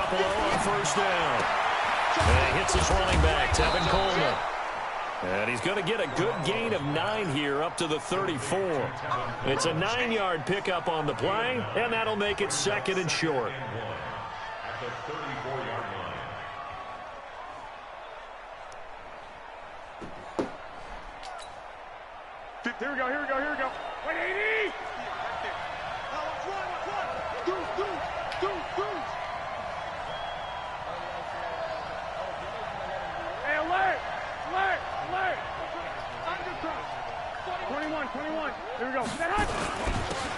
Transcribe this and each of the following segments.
Garoppolo on first down. And he hits his running back, Tevin Coleman. And he's going to get a good gain of 9 here up to the 34. It's a 9-yard pickup on the play, and that'll make it 2nd and short. Here we go, here we go, here we go. 180! Hey, alert! Alert! Alert! 21. Here we go.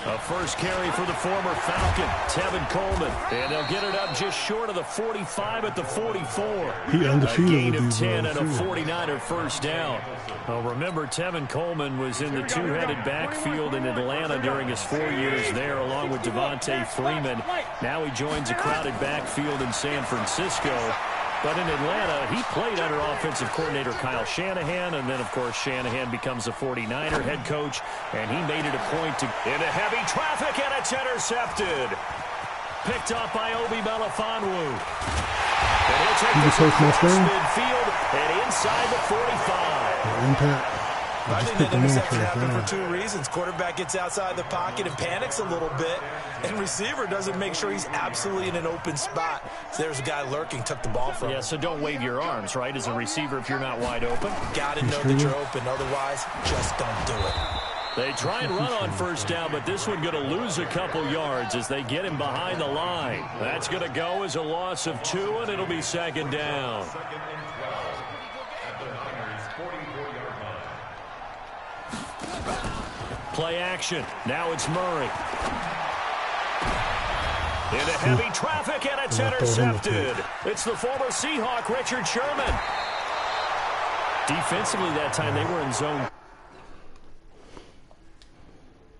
A first carry for the former Falcon, Tevin Coleman. And they'll get it up just short of the 45 at the 44. He undefeated. A gain of 10 and a 49er first down. Well, remember, Tevin Coleman was in the two-headed backfield in Atlanta during his 4 years there, along with Devontae Freeman. Now he joins a crowded backfield in San Francisco. But in Atlanta, he played under offensive coordinator Kyle Shanahan, and then, of course, Shanahan becomes a 49er head coach, and he made it a point to into heavy traffic, and it's intercepted. Picked up by Obi Melifonwu. And he'll take this across midfield and inside the 45. Impact. I think that interception happened for 2 reasons. Quarterback gets outside the pocket and panics a little bit, and receiver doesn't make sure he's absolutely in an open spot. So there's a guy lurking, took the ball from him. Yeah, so don't wave your arms, right, as a receiver if you're not wide open. Got to know that you're open. Otherwise, just don't do it. They try and run on first down, but this one going to lose a couple yards as they get him behind the line. That's going to go as a loss of 2, and it'll be 2nd down. Play action. Now it's Murray. Into heavy traffic, and it's intercepted. It's the former Seahawk, Richard Sherman. Defensively that time, they were in zone.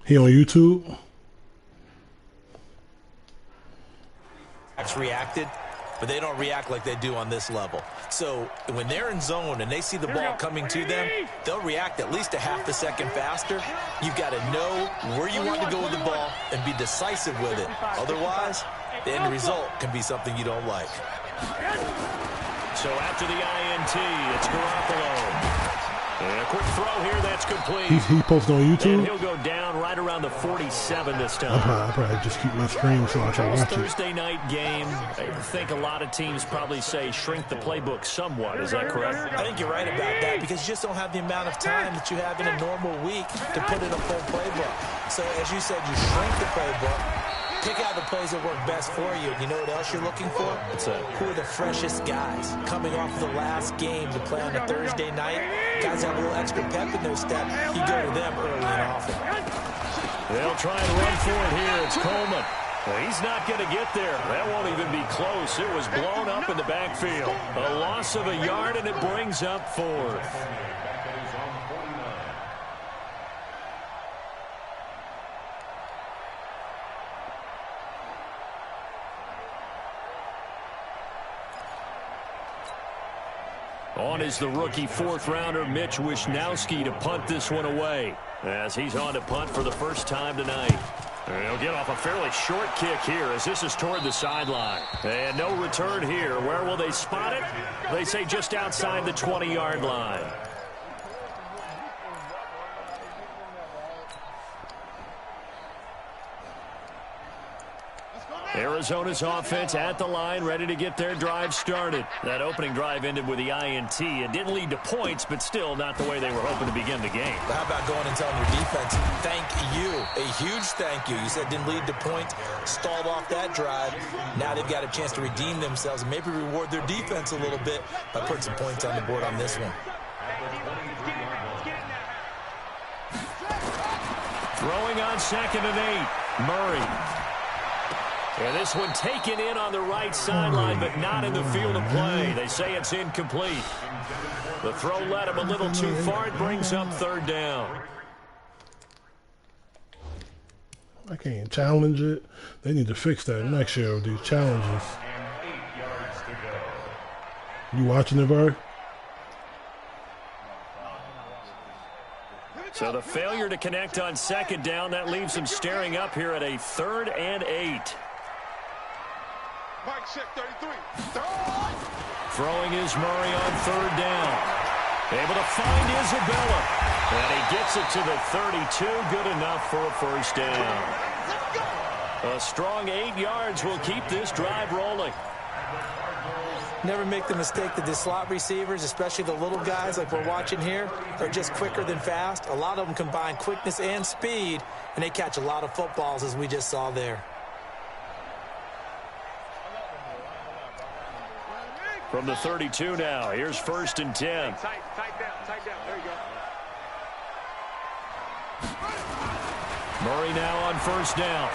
He on YouTube? Reacted, but they don't react like they do on this level. So when they're in zone and they see the ball coming to them, they'll react at least a half a second faster. You've got to know where you want to go with the ball and be decisive with it. Otherwise, the end result can be something you don't like. So after the INT, it's Garoppolo. And a quick throw here, that's complete. He posted on YouTube? And he'll go down right around the 47 this time. I'll probably just keep my screen so I can watch it. Thursday night game. I think a lot of teams probably say shrink the playbook somewhat. Is that correct? I think you're right about that because you just don't have the amount of time that you have in a normal week to put in a full playbook. So as you said, you shrink the playbook. Pick out the plays that work best for you. You know what else you're looking for? Who are the freshest guys coming off of the last game to play on a Thursday night? Guys have a little extra pep in their step. You go to them early and often. They'll try and run for it here. It's Coleman. He's not going to get there. That won't even be close. It was blown up in the backfield. A loss of a yard, and it brings up 4th. On is the rookie 4th-rounder Mitch Wishnowsky to punt this one away as he's on to punt for the first time tonight. And he'll get off a fairly short kick here as this is toward the sideline. And no return here. Where will they spot it? They say just outside the 20-yard line. Arizona's offense at the line, ready to get their drive started. That opening drive ended with the INT. It didn't lead to points, but still not the way they were hoping to begin the game. How about going and telling your defense, thank you, a huge thank you. You said didn't lead to points, stalled off that drive. Now they've got a chance to redeem themselves and maybe reward their defense a little bit by putting some points on the board on this one. Throwing on 2nd and 8, Murray. And this one taken in on the right sideline, but not in the field of play. They say it's incomplete. The throw led him a little too far. It brings up 3rd down. I can't challenge it. They need to fix that next year with these challenges. You watching it, Barry? So the failure to connect on 2nd down, that leaves him staring up here at a 3rd and 8. Throwing is Murray on third down. Able to find Isabella. And he gets it to the 32. Good enough for a first down. A strong 8 yards will keep this drive rolling. Never make the mistake that the slot receivers, especially the little guys like we're watching here, are just quicker than fast. A lot of them combine quickness and speed, and they catch a lot of footballs, as we just saw there. From the 32 now, here's 1st and 10. Tight down. There you go. Murray now on 1st down.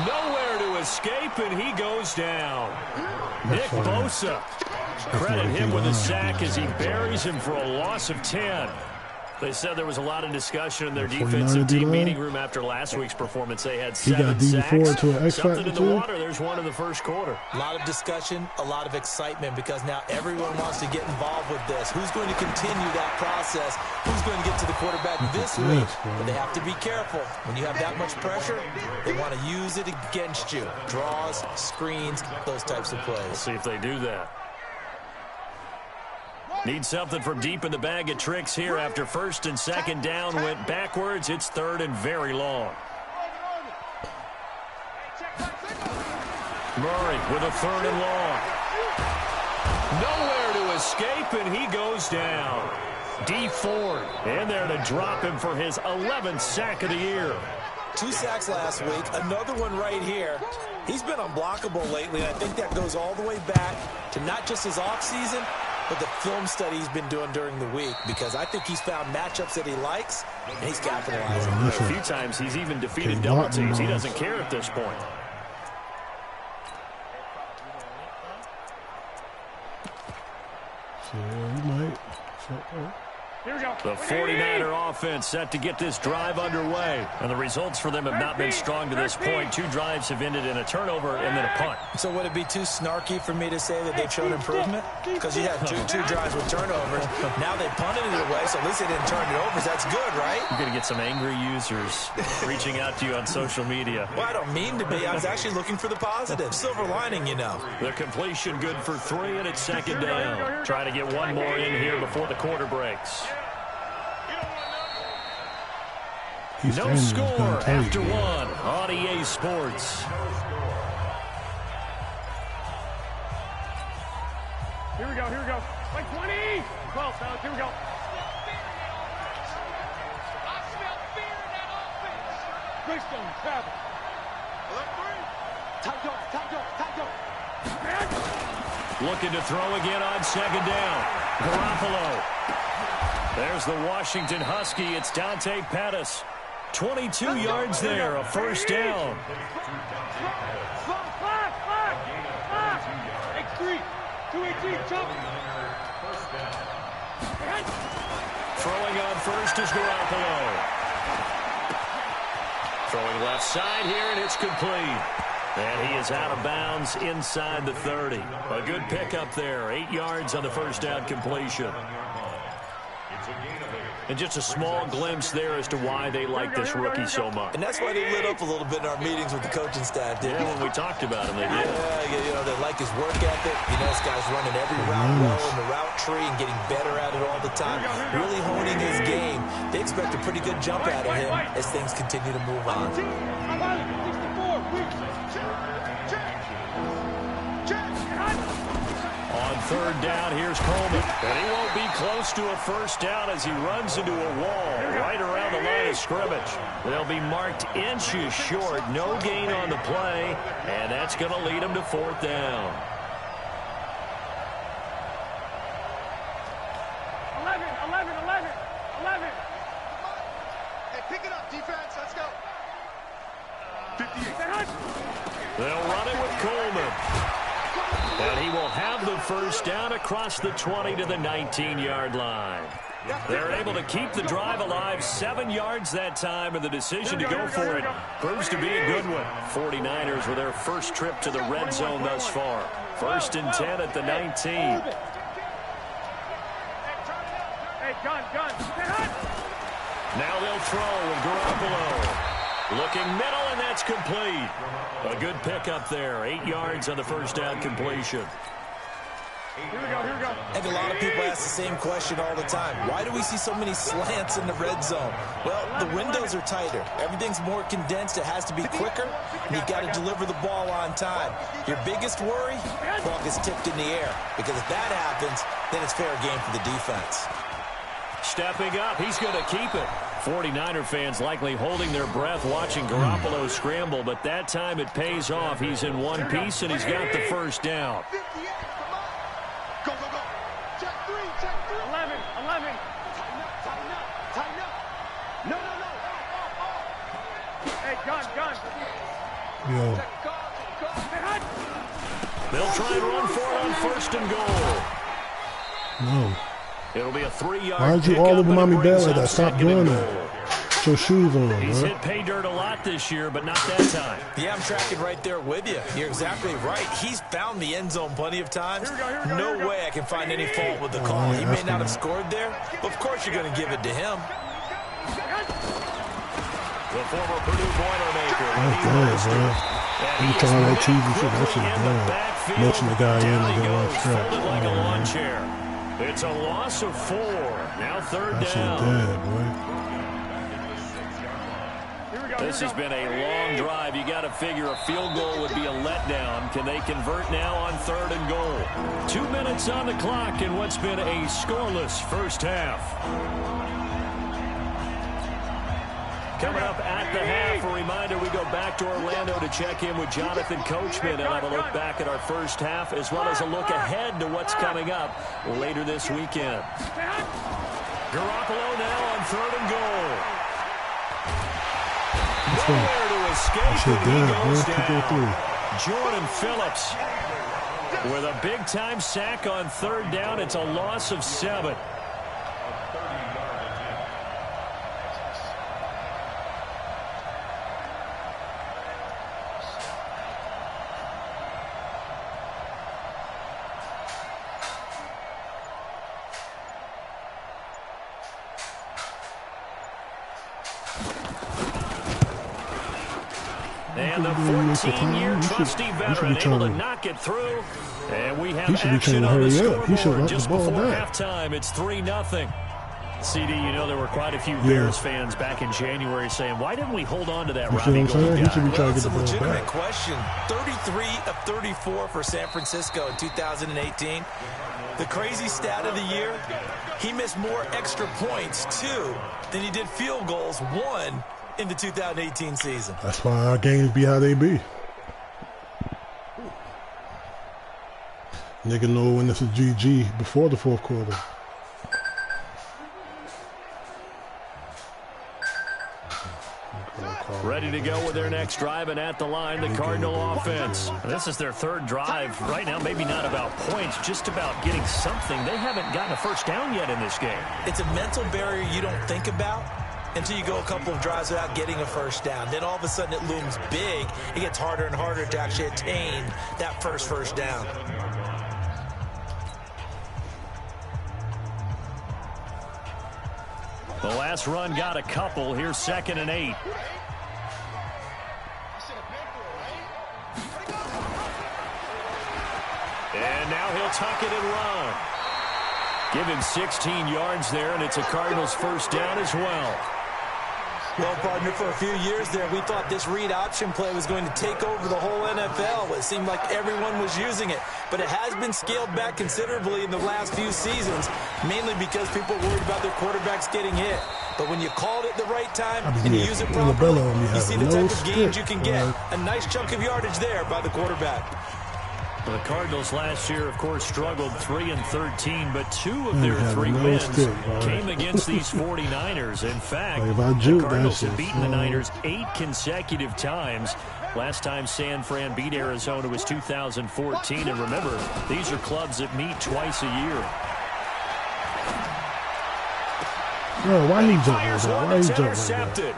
Nowhere to escape, and he goes down. Nick Bosa. Credit him with a sack as he buries him for a loss of 10. They said there was a lot of discussion in their defensive team meeting room after last week's performance. They had 7 sacks. Something in the water. There's one in the first quarter. A lot of discussion, a lot of excitement, because now everyone wants to get involved with this. Who's going to continue that process? Who's going to get to the quarterback this week? But they have to be careful. When you have that much pressure, they want to use it against you. Draws, screens, those types of plays. We'll see if they do that. Need something from deep in the bag of tricks here after 1st and 2nd down went backwards. It's 3rd and very long. Murray with a 3rd and long. Nowhere to escape, and he goes down. D. Ford in there to drop him for his 11th sack of the year. 2 sacks last week, another one right here. He's been unblockable lately, and I think that goes all the way back to not just his offseason, but the film study he's been doing during the week, because I think he's found matchups that he likes, and he's capitalizing. A few times he's even defeated double teams. He doesn't care at this point. Here we go. The 49er offense set to get this drive underway. And the results for them have not been strong to this point. 2 drives have ended in a turnover and then a punt. So would it be too snarky for me to say that they've shown improvement? Because you had two drives with turnovers. Now they punted it away, so at least they didn't turn it over. That's good, right? You're going to get some angry users reaching out to you on social media. Well, I don't mean to be. I was actually looking for the positive. Silver lining, you know. The completion good for 3, and it's 2nd down. Trying to get one more in here before the quarter breaks. No score after 1 on EA Sports. Here we go. Like 20. 12, fellas. Here we go. I smell fear in that offense. Greystone, travel. Tight. Looking to throw again on 2nd down. Garoppolo. There's the Washington Husky. It's Dante Pettis. 22 yards there, a 1st down. Throwing on 1st is Garoppolo. Throwing left side here, and it's complete. And he is out of bounds inside the 30. A good pickup there, 8 yards on the 1st down completion. And just a small glimpse there as to why they like this rookie so much. And that's why they lit up a little bit in our meetings with the coaching staff, didn't when we talked about him, they did. Yeah, you know, they like his work ethic. You know, this guy's running every route well in the route tree and getting better at it all the time. Really honing his game. They expect a pretty good jump out of him as things continue to move on. On 3rd down, here's Coleman. And he won't be close to a 1st down as he runs into a wall right around the line of scrimmage. They'll be marked inches short. No gain on the play, and that's going to lead him to 4th down. 11. Hey, pick it up, defense. Let's go. 58. They'll run it with Coleman. And he will have the 1st down across the 20 to the 19-yard line. They're able to keep the drive alive, 7 yards that time, and the decision to go for it proves to be a good one. 49ers with their first trip to the red zone thus far. 1st and 10 at the 19. Hey, gun. Now they'll throw with Garoppolo. Looking middle, and that's It's complete. A good pickup there. 8 yards on the first down completion. Here we go, here we go. And a lot of people ask the same question all the time. Why do we see so many slants in the red zone? Well, the windows are tighter. Everything's more condensed. It has to be quicker, and you've got to deliver the ball on time. Your biggest worry? Ball gets tipped in the air, because if that happens, then it's fair game for the defense. Stepping up, he's going to keep it. 49er fans likely holding their breath watching Garoppolo scramble, but that time it pays off. He's in one piece, and he's got the first down. Go, go, go. Check three, check three. 11, 11. Tighten up, tighten up, tighten up. No, no, no. Hey, gun, gun. Yo. They'll try and run for it on first and goal. No. It'll be a 3-yard. Why did you all over Mommy Bell like that? Stop doing that. Put your shoes on, He's bro. hit pay dirt a lot this year, but not that time. Yeah, I'm tracking right there with you. You're exactly right. He's found the end zone plenty of times. No way I can find any fault with the call. He may not have scored there, but of course you're going to give it to him. The former Purdue Boilermaker. That's bad, bro. You trying that TV shit, that shit's bad. Motion the guy in and then one strap. Like a lawn chair. It's a loss of 4. Now third That shit down. dead, boy. This has been a long drive. You got to figure a field goal would be a letdown. Can they convert now on third and goal? 2 minutes on the clock in what's been a scoreless first half. Coming up at the half, a reminder, we go back to Orlando to check in with Jonathan Coachman and have a look back at our first half, as well as a look ahead to what's coming up later this weekend. Garoppolo now on third and goal. Nowhere to escape, and he goes down. Jordan Phillips with a big-time sack on third down. It's a loss of 7. And the 14-year trusty veteran able to knock it through. And we have action on the scoreboard just before halftime. It's 3-0. CD, you know there were quite a few Bears fans back in January saying, why didn't we hold on to that Robbie Gould guy? Well, it's a legitimate question. 33 of 34 for San Francisco in 2018. The crazy stat of the year, he missed more extra points, 2, than he did field goals, 1, in the 2018 season. That's why our games be how they be. Nigga know when this is GG before the fourth quarter. Ready to go with their next drive, and at the line, the Cardinal offense. This is their third drive. Right now, maybe not about points, just about getting something. They haven't gotten a first down yet in this game. It's a mental barrier you don't think about until you go a couple of drives without getting a first down. Then all of a sudden it looms big. It gets harder and harder to actually attain that first down. The last run got a couple. Here's 2nd and 8. And now he'll tuck it and run. Give him 16 yards there, and it's a Cardinals first down as well. Well, partner, for a few years there, we thought this read option play was going to take over the whole NFL. It seemed like everyone was using it, but it has been scaled back considerably in the last few seasons, mainly because people are worried about their quarterbacks getting hit. But when you called it the right time and you use it properly, you see the type of gains you can get. A nice chunk of yardage there by the quarterback. The Cardinals last year, of course, struggled 3-13, but 2 of their 3 wins came against these 49ers. In fact, the Cardinals have beaten the Niners 8 consecutive times. Last time San Fran beat Arizona was 2014. And remember, these are clubs that meet twice a year. Bro, why he jump like that? Why he jump like that?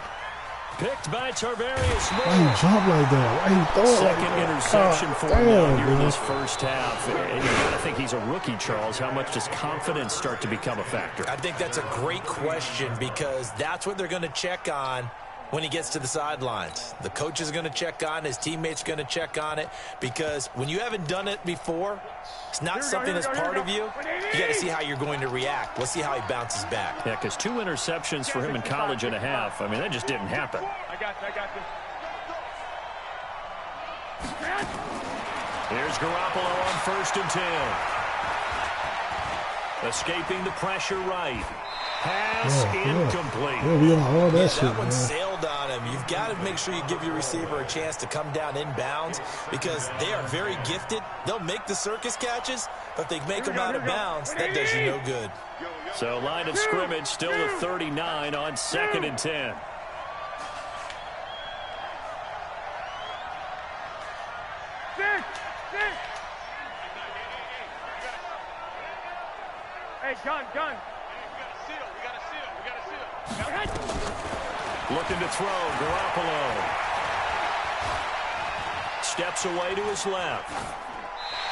Picked by Tarvarius Moore. Why he jump like that? Why he throw it like that? Second interception for him here in this first half. You got to think he's a rookie, Charles. How much does confidence start to become a factor? I think that's a great question because that's what they're going to check on when he gets to the sidelines. The coach is going to check on it. His teammates are going to check on it, because when you haven't done it before, it's not something that's part of you. You got to see how you're going to react. Let's see how he bounces back. Yeah, because 2 interceptions for him in college and a half. I mean, that just didn't happen. I got this. Here's Garoppolo on 1st and 10. Escaping the pressure right. Pass incomplete. Yeah, we on all that shit, that one man. sailed on him. You've got to make sure you give your receiver a chance to come down inbounds, because they are very gifted. They'll make the circus catches, but if they make them out of bounds, that does you no good. So line of scrimmage still the 39 on 2nd and 10. Hey, gun. Looking to throw, Garoppolo. Steps away to his left.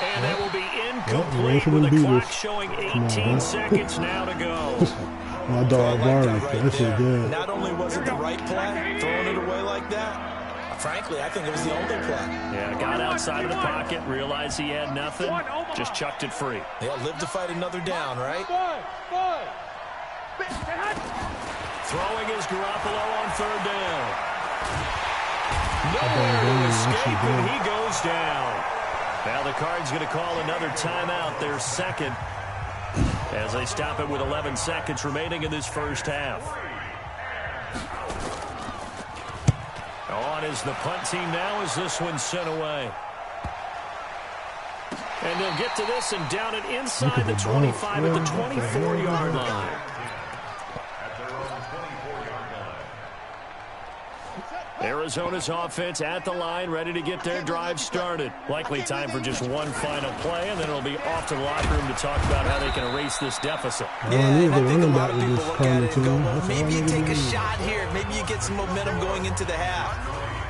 And that will be incomplete with the clock showing 18 seconds now to go. My dog Barney, that shit good. Not only was it the right play, throwing it away like that, frankly, I think it was the only play. Yeah, got outside of the pocket, realized he had nothing, just chucked it free. Yeah, live to fight another down, right? Throwing is Garoppolo on 3rd down. Nowhere to escape, and he goes down. Now the Cards going to call another timeout, their second, as they stop it with 11 seconds remaining in this first half. On is the punt team now as this one's sent away. And they'll get to this and down it inside the 25 at the 24-yard line. Arizona's offense at the line, ready to get their drive started. Likely time for just one final play, and then it'll be off to the locker room to talk about how they can erase this deficit. Yeah, and I think a lot of people look at it and go, well, maybe you take a shot here. Maybe you get some momentum going into the half.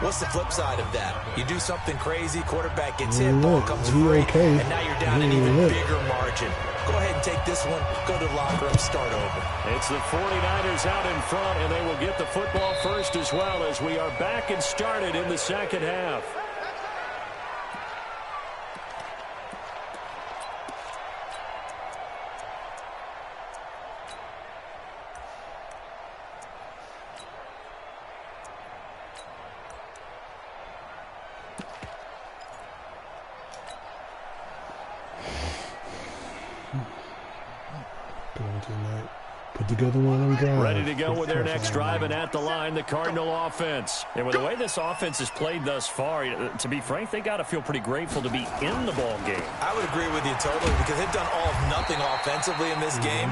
What's the flip side of that? You do something crazy, quarterback gets hit, ball comes free, and now you're down an even bigger margin. Go ahead and take this one, go to the locker room, start over. It's the 49ers out in front, and they will get the football first as well, as we are back and started in the second half. Put together one of them drives. Ready to go with their next drive, and at the line, the Cardinal offense. And with the way this offense has played thus far, to be frank, they got to feel pretty grateful to be in the ball game. I would agree with you totally, because they've done all of nothing offensively in this game.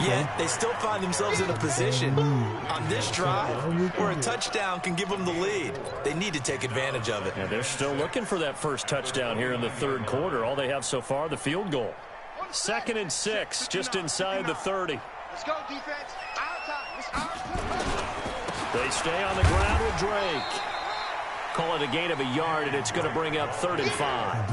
Yet they still find themselves in a position on this drive where a touchdown can give them the lead. They need to take advantage of it. Yeah, they're still looking for that first touchdown here in the third quarter. All they have so far, the field goal. 2nd and 6, just inside the 30. Let's go, defense. Our time. It's our time. They stay on the ground with Drake. Call it a gain of a yard, and it's going to bring up 3rd and 5.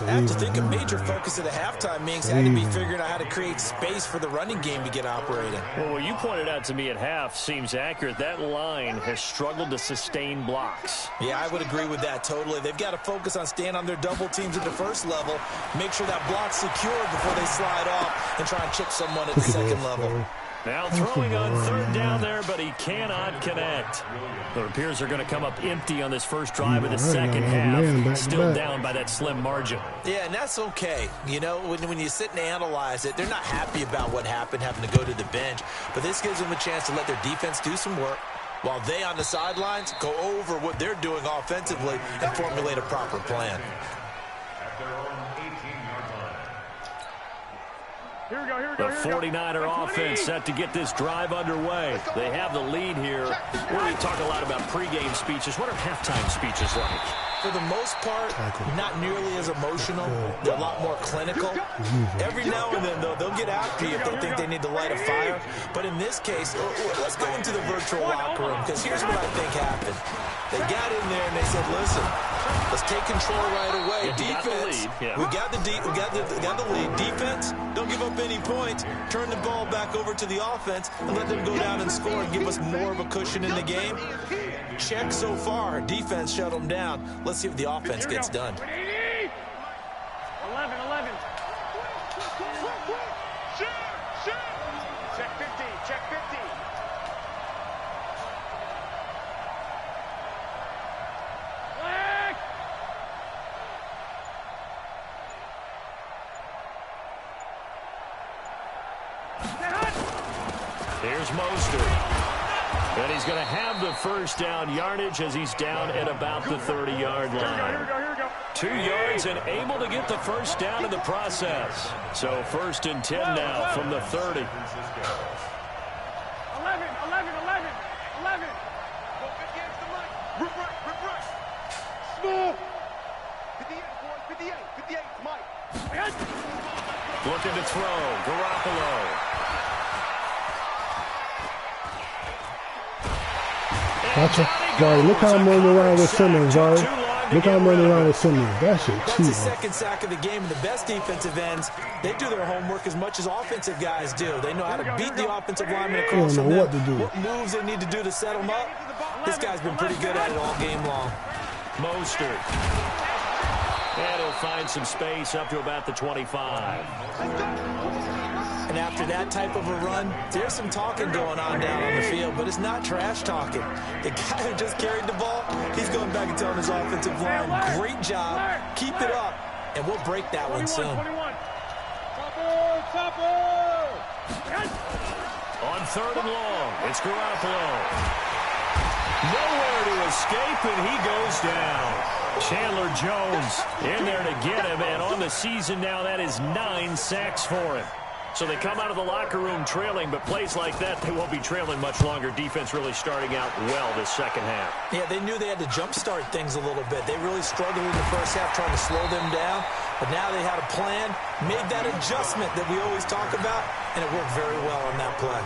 I have to think a major focus at the halftime means had to be figuring out how to create space for the running game to get operating. Well, what you pointed out to me at half seems accurate. That line has struggled to sustain blocks. Yeah, I would agree with that totally. They've got to focus on staying on their double teams at the first level, make sure that block's secured before they slide off and try and chip someone at the second level. Now throwing on 3rd down there, but he cannot connect. The Rapiers are going to come up empty on this first drive of the second half, still down by that slim margin. Yeah, and that's okay. You know, when you sit and analyze it, they're not happy about what happened, having to go to the bench. But this gives them a chance to let their defense do some work, while they on the sidelines go over what they're doing offensively and formulate a proper plan. Here we go. The 49er offense set to get this drive underway. They have the lead here. We talk a lot about pregame speeches. What are halftime speeches like? For the most part, not nearly as emotional. They're a lot more clinical. Every now and then, though, they'll get after you if they think they need to light a fire. But in this case, let's go into the virtual locker room, because here's what I think happened. They got in there and they said, listen, Let's take control right away. Yeah, Defense, we got the lead. Defense, don't give up any points. Turn the ball back over to the offense and let them go down and score and give us more of a cushion in the game. Check so far. Defense shut them down. Let's see if the offense gets done. 11. Check 50. Check 50. Here's Mostert. And he's going to have the first down yardage as he's down at about the 30-yard line. Here we go. 2 yards and able to get the first down in the process. So 1st and 10 now from the 30. 11. Go 50 against the mic. Rip right. Small. 58, boys. 58, Mike. Looking to throw. Garoppolo. Gotcha. Sorry, look how I'm running around with Simmons, sorry. Look how I'm running around with Simmons. That shit That's cheap. the second sack of the game. And the best defensive ends, they do their homework as much as offensive guys do. They know how to beat the offensive lineman across from them, what moves they need to do to set them up. This guy's been pretty good at it all game long. Mostert. And he'll find some space up to about the 25. And after that type of a run, there's some talking going on down on the field, but it's not trash talking. The guy who just carried the ball, he's going back and telling his offensive line, great job, keep it up, and we'll break that one soon. 21. On 3rd and long, it's Garoppolo. Nowhere to escape, and he goes down. Chandler Jones in there to get him, and on the season now, that is 9 sacks for him. So they come out of the locker room trailing, but plays like that, they won't be trailing much longer. Defense really starting out well this second half. Yeah, they knew they had to jumpstart things a little bit. They really struggled in the first half trying to slow them down, but now they had a plan, made that adjustment that we always talk about, and it worked very well on that play.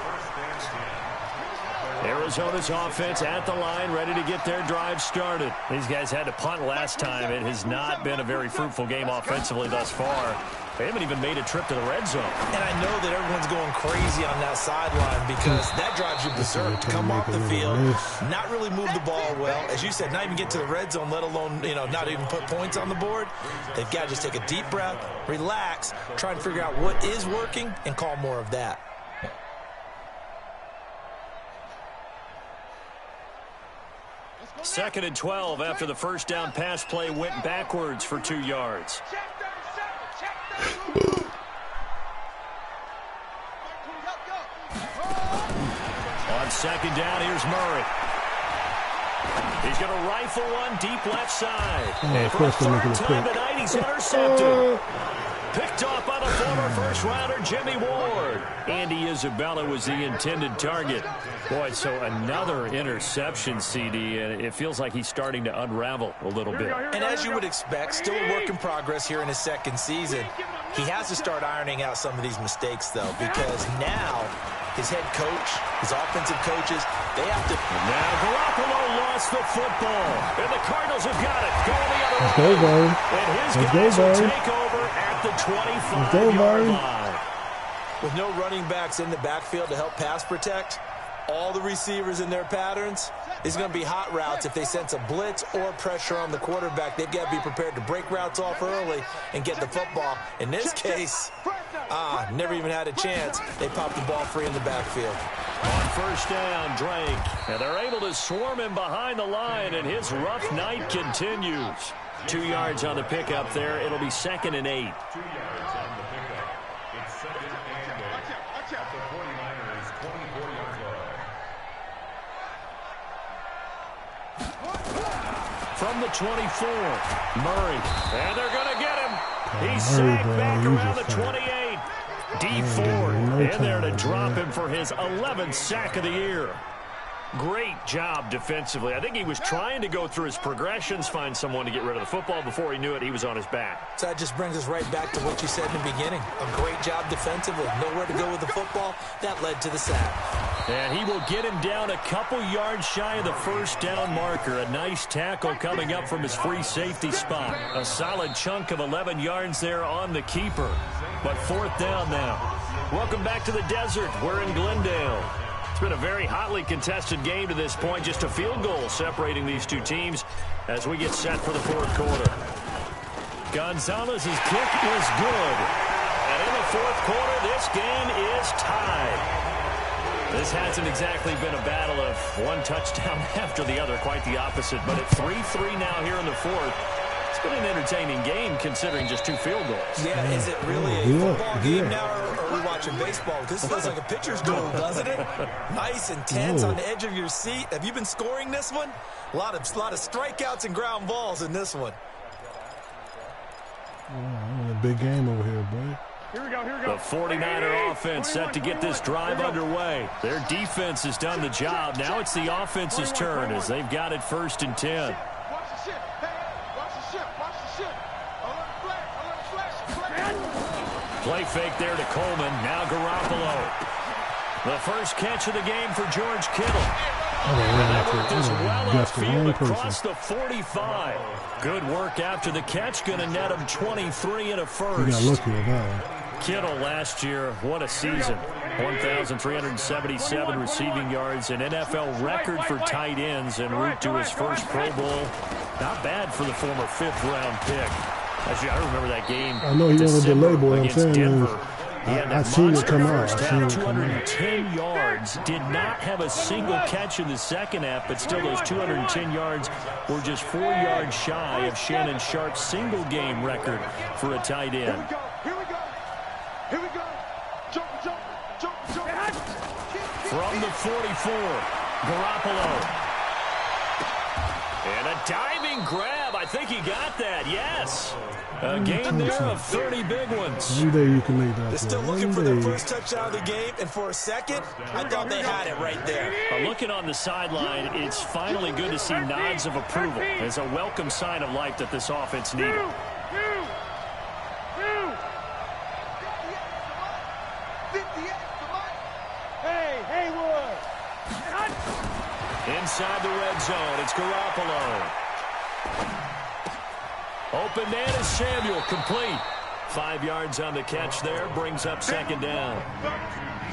Arizona's offense at the line, ready to get their drive started. These guys had to punt last time. It has not been a very fruitful game offensively thus far. They haven't even made a trip to the red zone. And I know that everyone's going crazy on that sideline because that drives you berserk to come off the field, not really move the ball well. As you said, not even get to the red zone, let alone, not even put points on the board. They've got to just take a deep breath, relax, try and figure out what is working, and call more of that. Second and 12 after the first down pass play went backwards for 2 yards. On second down, here's Murray. He's going to rifle one deep left side. And for the 3rd time tonight, he's intercepted. Picked off by the former first-rounder Jimmy Ward. Andy Isabella was the intended target. Boy, so another interception, CD, and it feels like he's starting to unravel a little bit. And as you would expect, still a work in progress here in his second season. He has to start ironing out some of these mistakes, though, because now his head coach, his offensive coaches, they have to... Now Garoppolo lost the football, and the Cardinals have got it. Going the other way. And his guys will take over at the 25-yard line. With no running backs in the backfield to help pass protect, all the receivers in their patterns, it's going to be hot routes. If they sense a blitz or pressure on the quarterback, they've got to be prepared to break routes off early and get the football. In this case, never even had a chance. They popped the ball free in the backfield. On first down, Drake. And they're able to swarm him behind the line, and his rough night continues. 2 yards on the pickup there. It'll be 2nd and 8. 2 yards on the pickup. It's 2nd and 8. Watch out. The 49ers, 24-yard line. From the 24, Murray. And they're going to get him. He's sacked back around the 28. D Ford in there to drop him for his 11th sack of the year. Great job defensively. I think he was trying to go through his progressions, find someone to get rid of the football. Before he knew it, he was on his back. So that just brings us right back to what you said in the beginning. A great job defensively. Nowhere to go with the football. That led to the sack. And he will get him down a couple yards shy of the first down marker. A nice tackle coming up from his free safety spot. A solid chunk of 11 yards there on the keeper. But fourth down now. Welcome back to the desert. We're in Glendale. It's been a very hotly contested game to this point. Just a field goal separating these two teams as we get set for the fourth quarter. Gonzalez's kick is good. And in the fourth quarter, this game is tied. This hasn't exactly been a battle of one touchdown after the other, quite the opposite. But at 3-3 now here in the fourth, it's been an entertaining game considering just two field goals. Yeah, is it really a football game now, or are we watching baseball? This feels like a pitcher's duel, doesn't it? Nice and tense on the edge of your seat. Have you been scoring this one? A lot of strikeouts and ground balls in this one. A big game over here, boy. Here we go, here we go. The 49er offense set to get this drive underway. Their defense has done the job. Now it's the offense's turn as they've got it 1st and 10. Watch the shit. Hey, watch the shit. Watch the shit. Flash. Play fake there to Coleman. Now Garoppolo. The first catch of the game for George Kittle. That worked as well upfield across the 45. Good work after the catch. Going to net him 23 and a first. You got lucky with that one. Kittle last year, what a season. 1,377 receiving yards, an NFL record for tight ends en route to his first Pro Bowl. Not bad for the former 5th-round pick. Actually, I remember that game. I know he wanted to delay, boy. I'm saying Denver. I seen it come out. 210 yards. Did not have a single catch in the second half, but still those 210 yards were just 4 yards shy of Shannon Sharp's single-game record for a tight end. Here we go. Here we go. Jump. From the 44, Garoppolo. And a diving grab. I think he got that, yes. A gain there of 30 big ones. One day you can make that. They're still looking for their first touchdown of the game, and for a second, I thought they had it right there. Looking on the sideline, it's finally good to see nods of approval. It's a welcome sign of life that this offense needed. Inside the red zone, it's Garoppolo. Open man is Samuel, complete. 5 yards on the catch there, brings up 2nd down.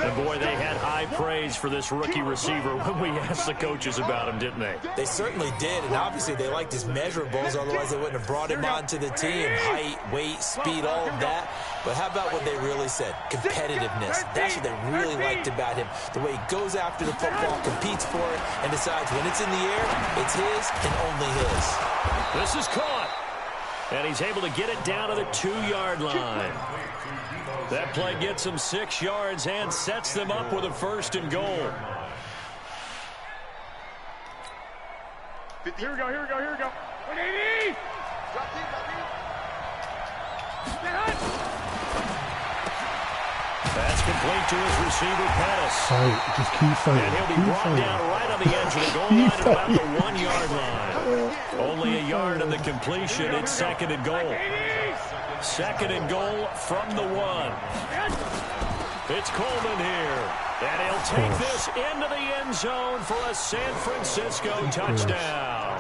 And boy, they had high praise for this rookie receiver when we asked the coaches about him, didn't they? They certainly did, and obviously they liked his measurables, otherwise they wouldn't have brought him onto the team. Height, weight, speed, all of that. But how about what they really said? Competitiveness. That's what they really liked about him. The way he goes after the football, competes for it, and decides when it's in the air, it's his and only his. This is caught. And he's able to get it down to the 2-yard line. That play gets him 6 yards and sets them up with a 1st and goal. Here we go. 180. That's complete to his receiver, Pettis. Fight. Just keep fighting. And he'll be brought down right on the edge of the goal line at about the 1-yard line. Only a yard of the completion. It's 2nd and goal. 2nd and goal from the 1. It's Coleman here. And he'll take this into the end zone for a San Francisco touchdown.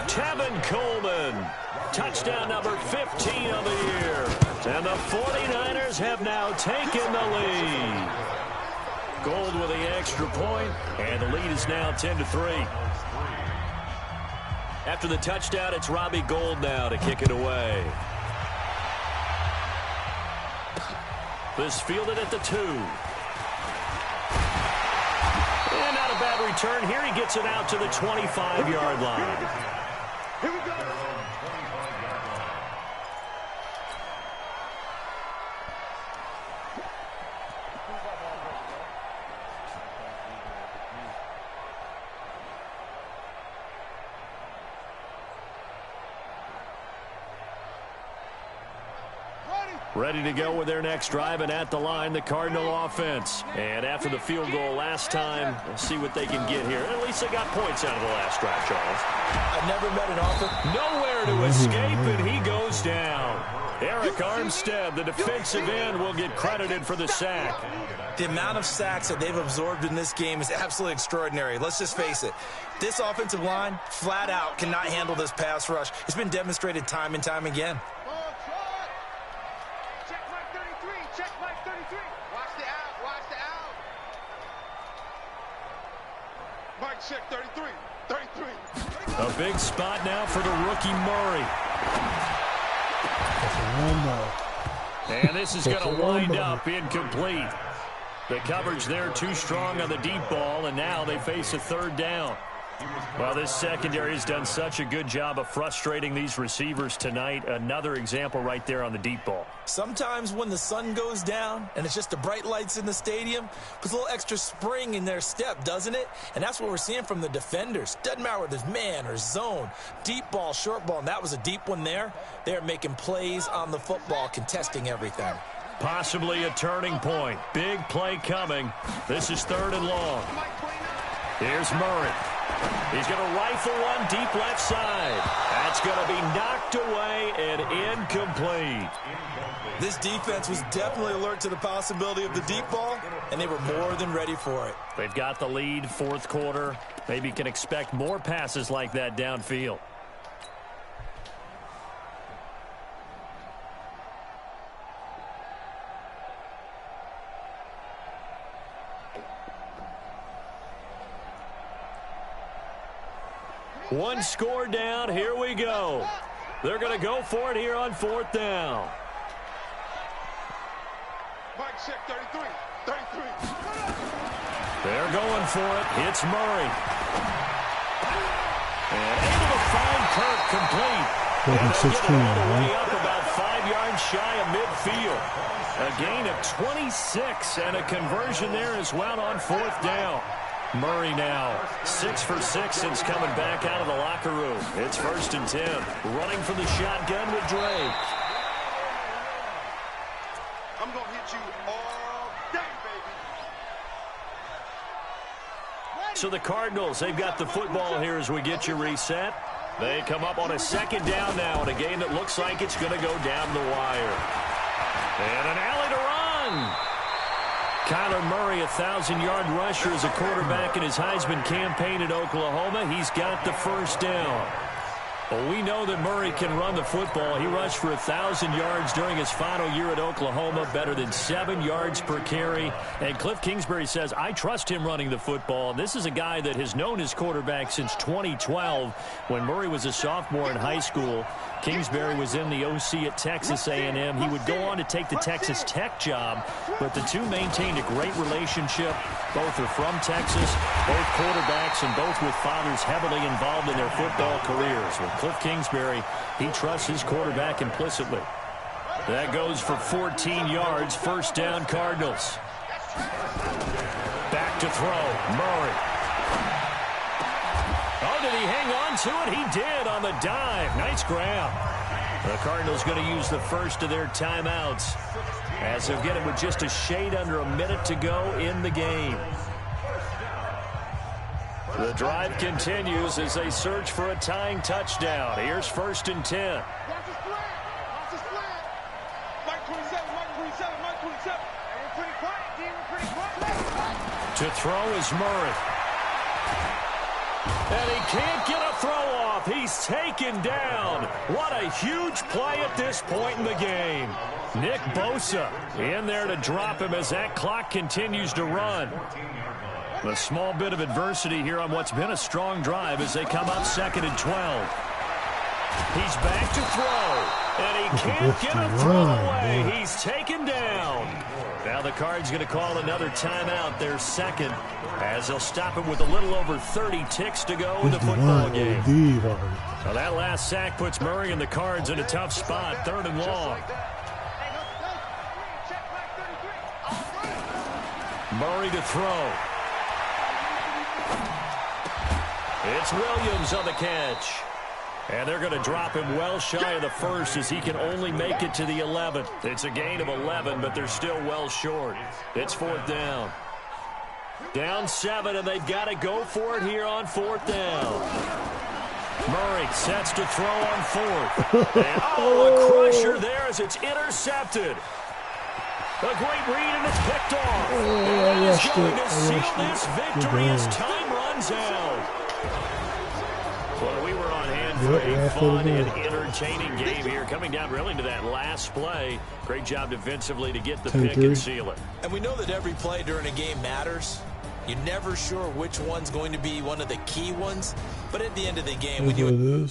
Tevin Coleman. Touchdown number 15 of the year. And the 49ers have now taken the lead. Gold with the extra point, and the lead is now 10-3. After the touchdown, it's Robbie Gould now to kick it away. This fielded at the 2. And not a bad return. Here he gets it out to the 25-yard line. Here we go. Ready to go with their next drive, and at the line, the Cardinal offense. And after the field goal last time, we'll see what they can get here. At least they got points out of the last drive, Charles. I've never met an offense. Nowhere to escape, and he goes down. Eric Armstead, the defensive end, will get credited for the sack. The amount of sacks that they've absorbed in this game is absolutely extraordinary. Let's just face it. This offensive line, flat out, cannot handle this pass rush. It's been demonstrated time and time again. Check Mike 33. Check Mike 33. Watch the out. Watch the out. Mike check 33. 33. A big spot now for the rookie Murray. And this is going to wind up incomplete. The coverage there too strong on the deep ball, and now they face a third down. Well, this secondary has done such a good job of frustrating these receivers tonight. Another example right there on the deep ball. Sometimes when the sun goes down and it's just the bright lights in the stadium, puts a little extra spring in their step, doesn't it? And that's what we're seeing from the defenders. Doesn't matter whether it's man or zone, deep ball, short ball, and that was a deep one there. They're making plays on the football, contesting everything. Possibly a turning point. Big play coming. This is 3rd and long. Here's Murray. He's going to rifle one deep left side. That's going to be knocked away and incomplete. This defense was definitely alert to the possibility of the deep ball, and they were more than ready for it. They've got the lead, 4th quarter. Maybe can expect more passes like that downfield. One score down. Here we go. They're going to go for it here on 4th down. Mike check 33. 33. They're going for it. It's Murray. And able to find Kirk complete. And they'll get it all the way up about 5 yards shy of midfield. A gain of 26 and a conversion there as well on 4th down. Murray now 6 for 6 since coming back out of the locker room. It's 1st and 10. Running from the shotgun with Drake. I'm going to hit you all day, baby. So the Cardinals, they've got the football here as we get you reset. They come up on a 2nd down now in a game that looks like it's going to go down the wire. And an alley to run. Kyler Murray, 1,000-yard rusher as a quarterback in his Heisman campaign at Oklahoma. He's got the 1st down. Well, we know that Murray can run the football. He rushed for 1,000 yards during his final year at Oklahoma, better than 7 yards per carry. And Cliff Kingsbury says, I trust him running the football. This is a guy that has known his quarterback since 2012 when Murray was a sophomore in high school. Kingsbury was in the OC at Texas A&M. He would go on to take the Texas Tech job, but the two maintained a great relationship. Both are from Texas, both quarterbacks, and both with fathers heavily involved in their football careers. With Cliff Kingsbury, he trusts his quarterback implicitly. That goes for 14 yards. 1st down, Cardinals. Back to throw, Murray. Oh, did he hang on to it? He did on the dive. Nice grab. The Cardinals going to use the first of their timeouts as they'll get it with just a shade under a minute to go in the game. The drive continues as they search for a tying touchdown. Here's 1st and 10. Watch the split. Watch the split. Mike 27. Mike 27. Mike 27. And we're pretty quiet, D. We're pretty quiet. To throw is Murray. And he can't get a throw off. He's taken down. What a huge play at this point in the game. Nick Bosa in there to drop him as that clock continues to run. A small bit of adversity here on what's been a strong drive as they come up 2nd and 12. He's back to throw. And he can't get a throw away. He's taken down. Now the Cards going to call another timeout, their 2nd, as they'll stop it with a little over 30 ticks to go in the football game. So that last sack puts Murray and the Cards in a tough spot, 3rd and long. Murray to throw. It's Williams on the catch. And they're going to drop him well shy of the 1st as he can only make it to the 11th. It's a gain of 11, but they're still well short. It's 4th down. Down 7, and they've got to go for it here on 4th down. Murray sets to throw on 4th. And, a crusher there as it's intercepted. A great read, and it's picked off. Oh, He's going to seal this victory as time runs out. Well, we were on hand for a fun and entertaining game here. Coming down really to that last play. Great job defensively to get the pick and seal it. And we know that every play during a game matters. You're never sure which one's going to be one of the key ones. But at the end of the game, when you...